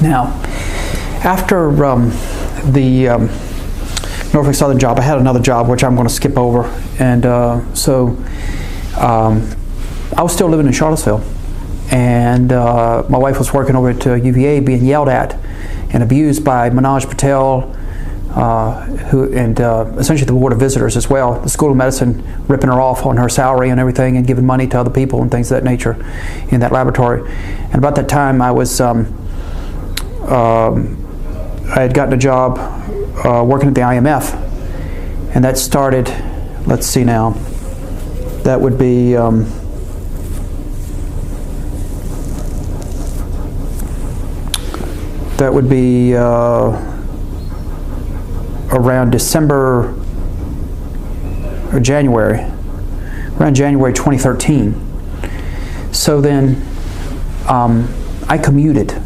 Now, after the Norfolk Southern job, I had another job which I'm going to skip over, and so I was still living in Charlottesville, and my wife was working over at UVA, being yelled at and abused by Manoj Patel, essentially the Board of Visitors as well, the School of Medicine, ripping her off on her salary and everything, and giving money to other people and things of that nature in that laboratory. And about that time, I was I had gotten a job working at the IMF, and that started, let's see now, that would be around December or January, around January 2013. So then I commuted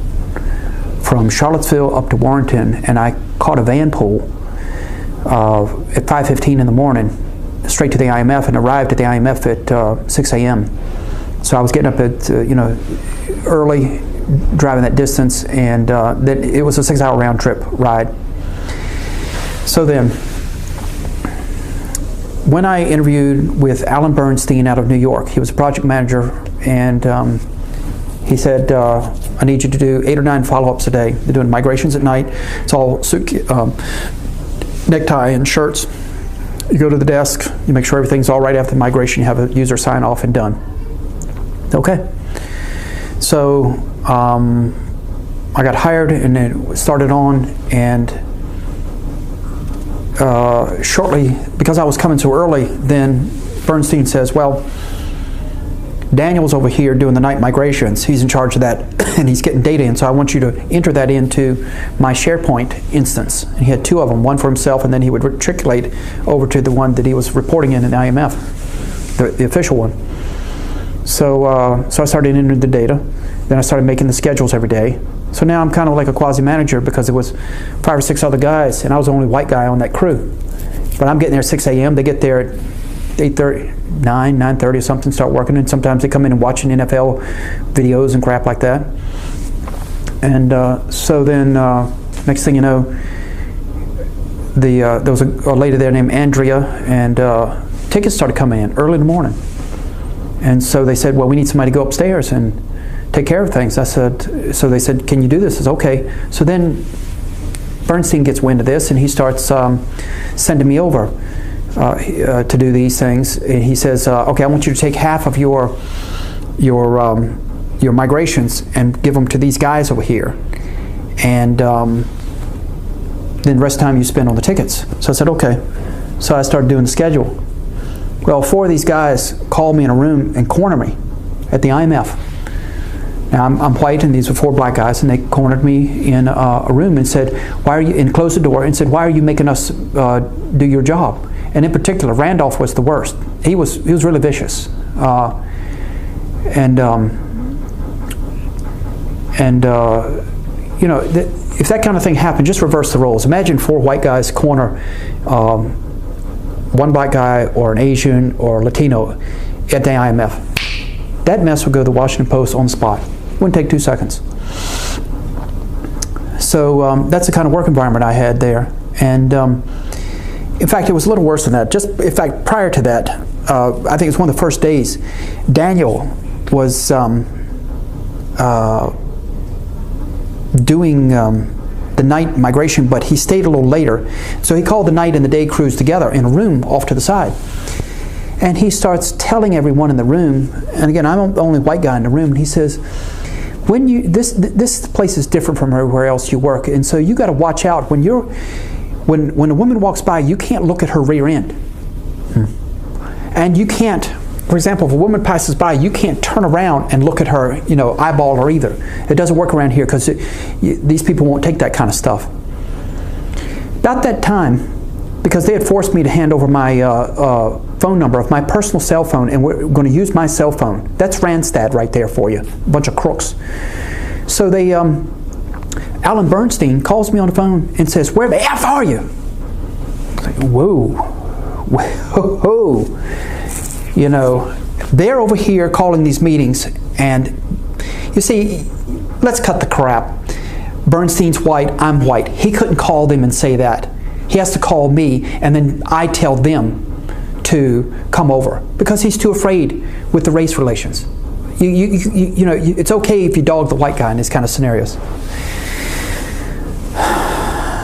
from Charlottesville up to Warrenton, and I caught a van pool at 5:15 in the morning straight to the IMF, and arrived at the IMF at 6 a.m. So I was getting up at early, driving that distance, and then it was a 6-hour round trip ride. So then, when I interviewed with Allan Bernstein out of New York, he was a project manager, and he said, I need you to do 8 or 9 follow-ups a day. They're doing migrations at night. It's all suit, necktie and shirts. You go to the desk, you make sure everything's all right after the migration, you have a user sign off and done. Okay. So I got hired and then started on, and shortly, because I was coming so early, then Bernstein says, well, Daniel's over here doing the night migrations. He's in charge of that, and he's getting data in, so I want you to enter that into my SharePoint instance. And he had 2 of them, one for himself, and then he would matriculate over to the one that he was reporting in the IMF, the official one. So, so I started entering the data. Then I started making the schedules every day. So now I'm kind of like a quasi-manager, because there was 5 or 6 other guys, and I was the only white guy on that crew. But I'm getting there at 6 a.m. They get there at 8:30, 9:30 or something, start working, and sometimes they come in and watching NFL videos and crap like that. And so then, next thing you know, there was a lady there named Andrea, and tickets started coming in early in the morning. And so they said, well, we need somebody to go upstairs and take care of things. I said, so they said, can you do this? I said, okay. So then Bernstein gets wind of this, and he starts sending me over to do these things. And he says, okay, I want you to take half of your migrations and give them to these guys over here, and then the rest of the time you spend on the tickets. So I said, okay. So I started doing the schedule. Well, 4 of these guys called me in a room and cornered me at the IMF. Now, I'm white, and these were 4 black guys, and they cornered me in a room and said, why are you, and closed the door and said, why are you making us do your job? And in particular, Randolph was the worst. He was really vicious. You know, if that kind of thing happened, just reverse the roles. Imagine 4 white guys corner 1 black guy or an Asian or Latino at the IMF. That mess would go to the Washington Post on the spot. Wouldn't take 2 seconds. So that's the kind of work environment I had there. And in fact, it was a little worse than that. Just, in fact, prior to that, I think it's one of the first days, Daniel was doing the night migration, but he stayed a little later. So he called the night and the day crews together in a room off to the side. And he starts telling everyone in the room, and again, I'm the only white guy in the room, and he says, when you, this place is different from everywhere else you work, and so you got to watch out. When a woman walks by, you can't look at her rear end. And you can't, for example, if a woman passes by, you can't turn around and look at her, you know, eyeball her either. It doesn't work around here, because these people won't take that kind of stuff. About that time, because they had forced me to hand over my phone number of my personal cell phone, and we're going to use my cell phone. That's Randstad right there for you, a bunch of crooks. So they, Allan Bernstein calls me on the phone and says, where the F are you? I was like, whoa, whoa. You know, they're over here calling these meetings, and you see, let's cut the crap. Bernstein's white, I'm white. He couldn't call them and say that. He has to call me, and then I tell them to come over because he's too afraid with the race relations. You know, it's okay if you dog the white guy in this kind of scenarios.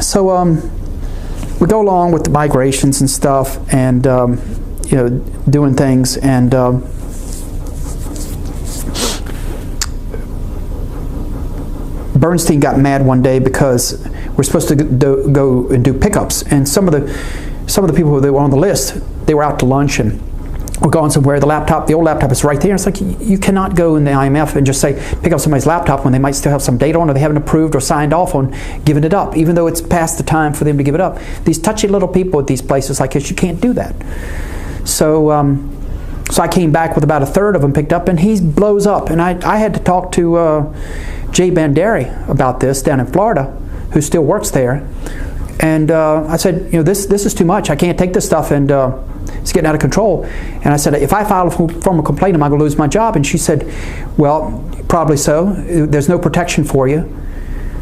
So we go along with the migrations and stuff, and you know, doing things, and Bernstein got mad one day because we're supposed to go and do pickups, and some of the people that were on the list, they were out to lunch and we're going somewhere. The old laptop is right there. It's like you cannot go in the IMF and just say pick up somebody's laptop when they might still have some data on it, or they haven't approved or signed off on giving it up, even though it's past the time for them to give it up. These touchy little people at these places like this, you can't do that. So so I came back with about a third of them picked up, and he blows up. And I had to talk to Jai Bhandari about this down in Florida, who still works there. And I said, you know, this is too much. I can't take this stuff, and it's getting out of control. And I said, if I file a formal complaint, am I going to lose my job? And she said, well, probably so. There's no protection for you.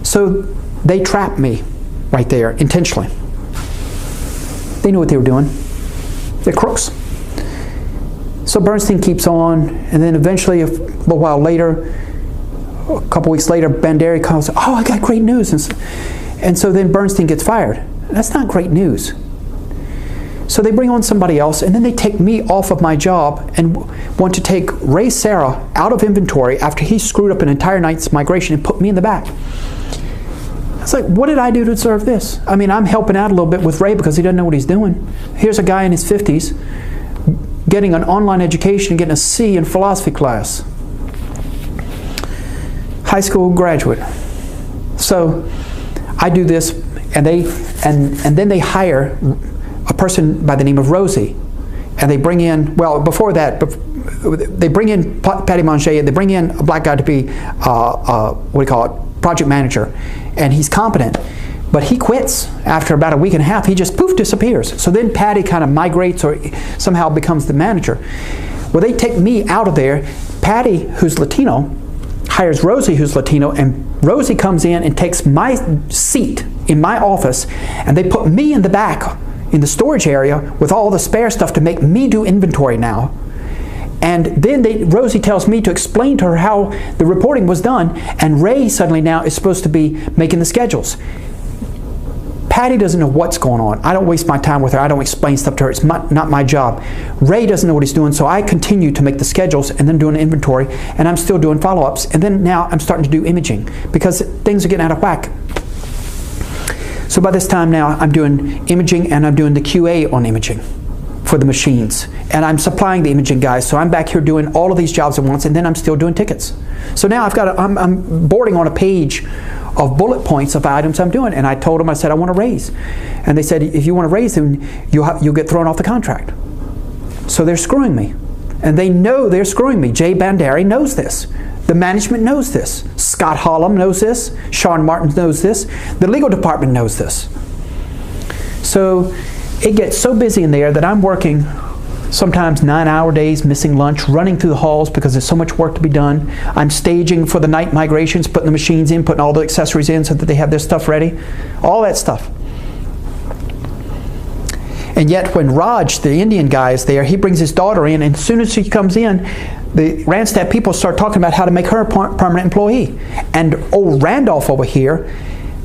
So they trapped me right there intentionally. They knew what they were doing. They're crooks. So Bernstein keeps on, and then eventually, a little while later, a couple weeks later, Bhandari calls, oh, I got great news. And so then Bernstein gets fired. That's not great news. So they bring on somebody else, and then they take me off of my job and want to take Ray Sarah out of inventory after he screwed up an entire night's migration and put me in the back. It's like, what did I do to deserve this? I mean, I'm helping out a little bit with Ray because he doesn't know what he's doing. Here's a guy in his 50s getting an online education, getting a C in philosophy class. High school graduate. So I do this, and then they hire a person by the name of Rosie, and they bring in, well, before that, they bring in Patty Manger, and they bring in a black guy to be what do you call it, project manager, and he's competent, but he quits after about a week and a half. He just poof disappears. So then Patty kind of migrates or somehow becomes the manager. Well, they take me out of there. Patty, who's Latino, hires Rosie, who's Latino, and Rosie comes in and takes my seat in my office, and they put me in the back in the storage area with all the spare stuff to make me do inventory now. And then Rosie tells me to explain to her how the reporting was done, and Ray suddenly now is supposed to be making the schedules. Patty doesn't know what's going on. I don't waste my time with her. I don't explain stuff to her. It's not my job. Ray doesn't know what he's doing, so I continue to make the schedules and then doing inventory, and I'm still doing follow-ups. And then now I'm starting to do imaging because things are getting out of whack. So by this time now, I'm doing imaging, and I'm doing the QA on imaging for the machines. And I'm supplying the imaging guys, so I'm back here doing all of these jobs at once, and then I'm still doing tickets. So now I'm boarding on a page of bullet points of items I'm doing, and I told them, I said, I want to raise. And they said, if you want to raise, then you'll get thrown off the contract. So they're screwing me. And they know they're screwing me. Jai Bhandari knows this. The management knows this. Scott Hallam knows this. Sean Martin knows this. The legal department knows this. So it gets so busy in there that I'm working sometimes 9-hour days, missing lunch, running through the halls because there's so much work to be done. I'm staging for the night migrations, putting the machines in, putting all the accessories in so that they have their stuff ready. All that stuff. And yet when Raj, the Indian guy, is there, he brings his daughter in, and as soon as she comes in, the Randstad people start talking about how to make her a permanent employee. And old Randolph over here,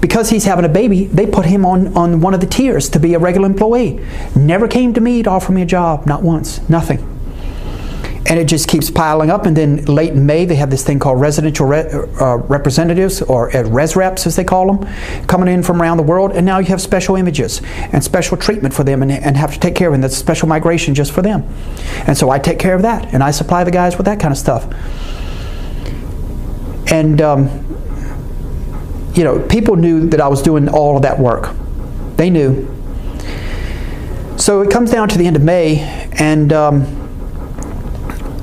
because he's having a baby, they put him on one of the tiers to be a regular employee. Never came to me to offer me a job, not once, nothing. And it just keeps piling up, and then late in May they have this thing called residential representatives, or res reps as they call them, coming in from around the world, and now you have special images and special treatment for them, and have to take care of them. That's special migration just for them. And so I take care of that, and I supply the guys with that kind of stuff. And you know, people knew that I was doing all of that work. They knew. So it comes down to the end of May, and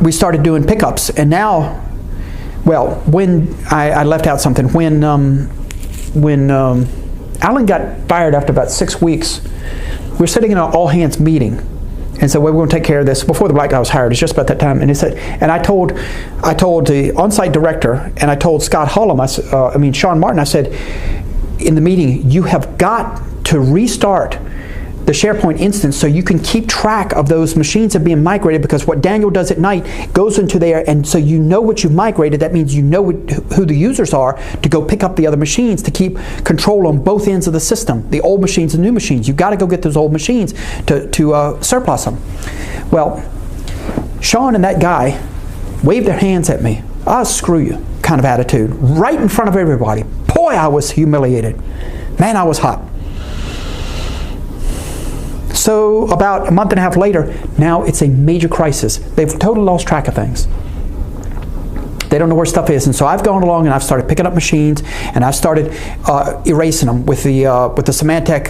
we started doing pickups. And now, well, when I left out something, when Allan got fired after about 6 weeks, we were sitting in an all-hands meeting, and said, well, we're going to take care of this before the black guy was hired. It's just about that time. And he said, and I told the on-site director, and I told Scott Hullum, Sean Martin, I said, in the meeting, you have got to restart the SharePoint instance so you can keep track of those machines that are being migrated, because what Daniel does at night goes into there, and so you know what you've migrated. That means you know who the users are to go pick up the other machines to keep control on both ends of the system, the old machines and new machines. You've got to go get those old machines to surplus them. Well, Sean and that guy waved their hands at me. I'll screw you kind of attitude, right in front of everybody. Boy, I was humiliated. Man, I was hot. So about a month and a half later, now it's a major crisis. They've totally lost track of things. They don't know where stuff is. And so I've gone along and I've started picking up machines, and I've started erasing them with the Symantec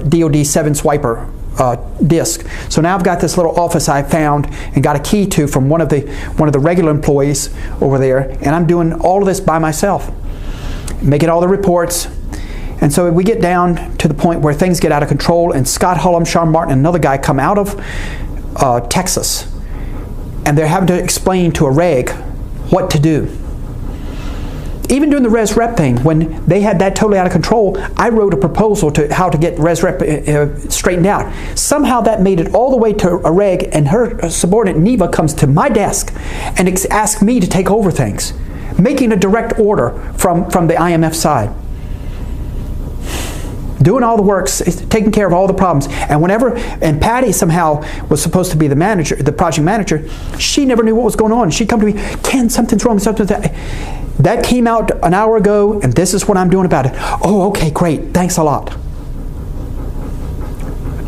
DoD 7 swiper disk. So now I've got this little office I found and got a key to from one of the regular employees over there, and I'm doing all of this by myself, making all the reports. And so we get down to the point where things get out of control, and Scott Hullum, Sean Martin, and another guy come out of Texas, and they're having to explain to a reg what to do. Even during the res rep thing, when they had that totally out of control, I wrote a proposal to how to get res rep straightened out. Somehow that made it all the way to a reg, and her subordinate Neva comes to my desk and asks me to take over things, making a direct order from the IMF side. Doing all the work, taking care of all the problems. And Patty somehow was supposed to be the manager, the project manager. She never knew what was going on. She'd come to me, Ken, something's wrong, something's that. That came out an hour ago, and this is what I'm doing about it. Oh, okay, great, thanks a lot.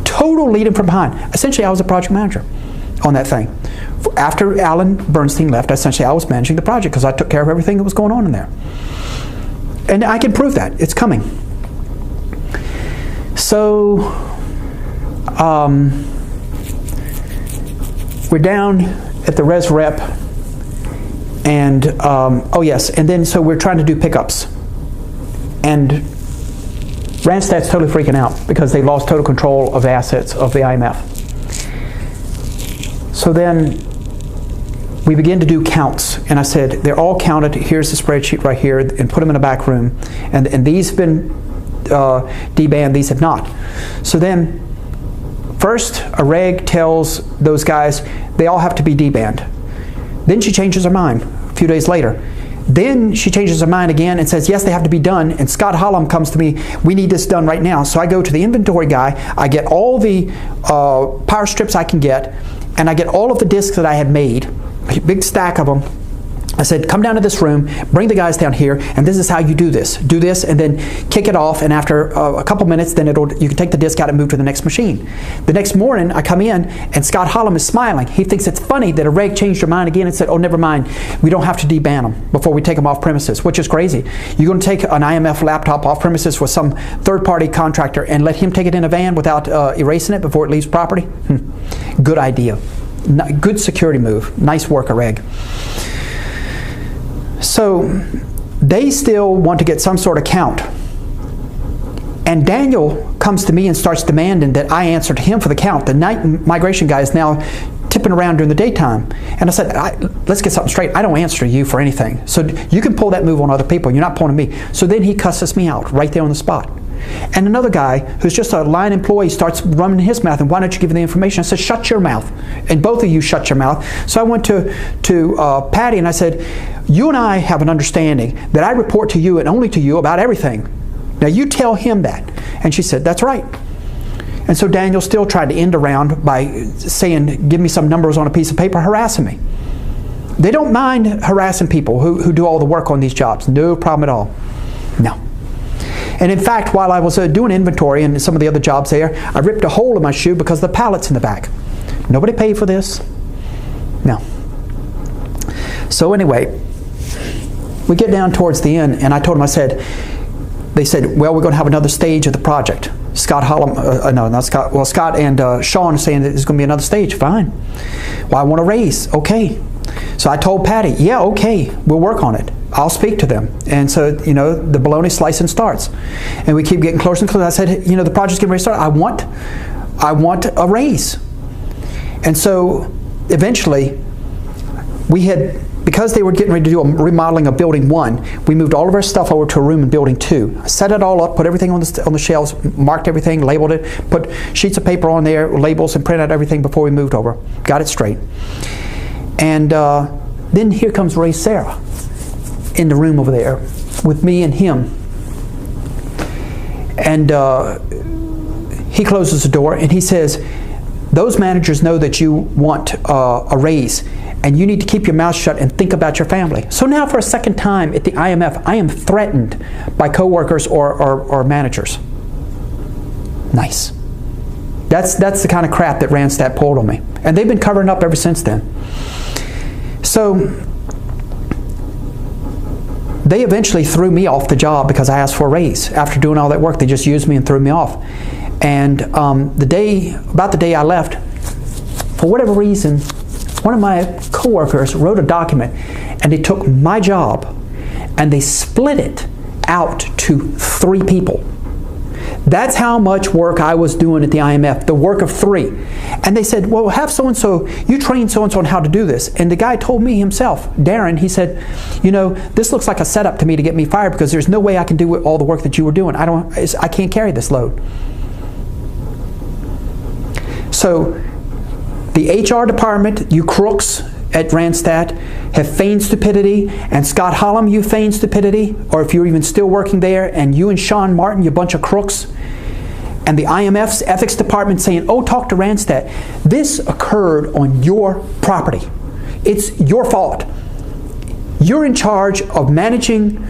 Total leading from behind. Essentially, I was a project manager on that thing. After Allan Bernstein left, essentially I was managing the project because I took care of everything that was going on in there. And I can prove that. It's coming. So we're down at the res rep, and oh yes, and then so we're trying to do pickups, and Randstad's totally freaking out because they lost total control of the assets of the IMF. So then we begin to do counts, and I said, they're all counted. Here's the spreadsheet right here, and put them in a back room, and these have been debanned, these have not. So then first a reg tells those guys they all have to be debanned. Then she changes her mind a few days later. Then she changes her mind again and says yes, they have to be done, and Scott Hullum comes to me, we need this done right now. So I go to the inventory guy, I get all the power strips I can get, and I get all of the disks that I had made, a big stack of them. I said, come down to this room, bring the guys down here, and this is how you do this. Do this, and then kick it off, and after a couple minutes, then you can take the disk out and move to the next machine. The next morning, I come in, and Scott Hullum is smiling. He thinks it's funny that a reg changed her mind again and said, oh, never mind, we don't have to deban them before we take them off premises, which is crazy. You're going to take an IMF laptop off premises with some third-party contractor and let him take it in a van without erasing it before it leaves property? Good idea. Good security move. Nice work, a reg. So they still want to get some sort of count. And Daniel comes to me and starts demanding that I answer to him for the count. The night migration guy is now tipping around during the daytime. And I said, let's get something straight. I don't answer to you for anything. So you can pull that move on other people. You're not pulling me. So then he cusses me out right there on the spot. And another guy who's just a line employee starts running his mouth, and why don't you give him the information? I said, shut your mouth. And both of you shut your mouth. So I went to Patty and I said, you and I have an understanding that I report to you and only to you about everything. Now you tell him that. And she said, that's right. And so Daniel still tried to end around by saying, give me some numbers on a piece of paper, harassing me. They don't mind harassing people who do all the work on these jobs. No problem at all. No. And in fact, while I was doing inventory and some of the other jobs there, I ripped a hole in my shoe because of the pallets in the back. Nobody paid for this. No. So anyway, we get down towards the end, and I told them, they said, well, we're going to have another stage of the project. Scott Hullum, no, not Scott, well, Scott and Sean are saying that there's going to be another stage. Fine. Well, I want a raise. Okay. So I told Patty, yeah, okay, we'll work on it. I'll speak to them. And so, the bologna slicing starts. And we keep getting closer and closer. I said, the project's getting ready to start. I want a raise. And so eventually, because they were getting ready to do a remodeling of Building 1, we moved all of our stuff over to a room in Building 2. I set it all up, put everything on the shelves, marked everything, labeled it, put sheets of paper on there, labels, and printed out everything before we moved over. Got it straight. And then here comes Ray Sarah in the room over there with me and him. And he closes the door and he says, those managers know that you want a raise, and you need to keep your mouth shut and think about your family. So now for a second time at the IMF, I am threatened by coworkers or managers. Nice. That's the kind of crap that Randstad pulled on me. And they've been covering up ever since then. So they eventually threw me off the job because I asked for a raise. After doing all that work, they just used me and threw me off. And about the day I left, for whatever reason, one of my coworkers wrote a document, and they took my job and they split it out to 3 people. That's how much work I was doing at the IMF, the work of 3. And they said, well, have so-and-so, you train so-and-so on how to do this. And the guy told me himself, Darren, he said, you know, this looks like a setup to me to get me fired because there's no way I can do all the work that you were doing. I can't carry this load. So the HR department, you crooks at Randstad, have feigned stupidity, and Scott Hallam, you feigned stupidity, or if you're even still working there, and you and Sean Martin, you bunch of crooks, and the IMF's ethics department saying, oh, talk to Randstad. This occurred on your property. It's your fault. You're in charge of managing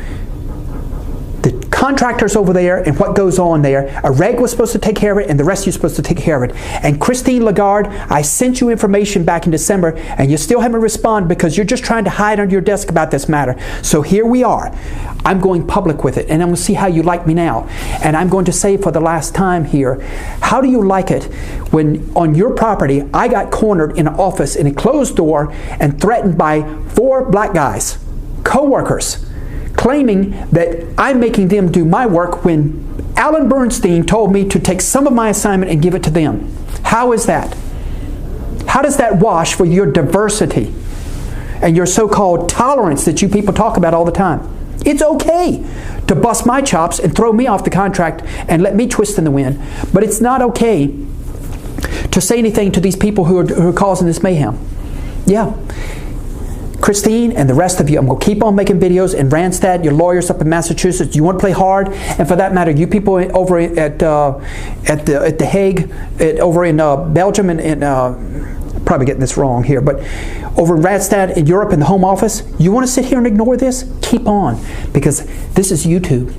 the contractors over there and what goes on there. A reg was supposed to take care of it, and the rest of you are supposed to take care of it. And Christine LaGarde, I sent you information back in December, and you still haven't responded because you're just trying to hide under your desk about this matter. So here we are. I'm going public with it, and I'm going to see how you like me now. And I'm going to say for the last time here, how do you like it when on your property I got cornered in an office in a closed door and threatened by 4 black guys, co-workers, claiming that I'm making them do my work when Allan Bernstein told me to take some of my assignment and give it to them? How is that? How does that wash for your diversity and your so-called tolerance that you people talk about all the time? It's okay to bust my chops and throw me off the contract and let me twist in the wind, but it's not okay to say anything to these people who are causing this mayhem. Yeah. Christine and the rest of you, I'm going to keep on making videos. In Randstad, your lawyers up in Massachusetts, you want to play hard? And for that matter, you people over at The Hague, over in Belgium, and probably getting this wrong here, but over in Randstad in Europe in the Home Office, you want to sit here and ignore this? Keep on, because this is YouTube.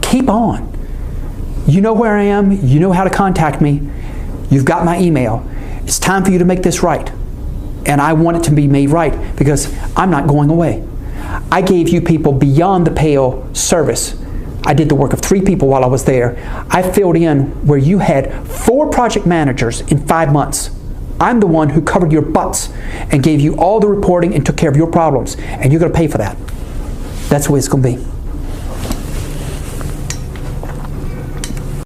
Keep on. You know where I am. You know how to contact me. You've got my email. It's time for you to make this right. And I want it to be made right because I'm not going away. I gave you people beyond the pale service. I did the work of 3 people while I was there. I filled in where you had 4 project managers in 5 months. I'm the one who covered your butts and gave you all the reporting and took care of your problems. And you're going to pay for that. That's the way it's going to be.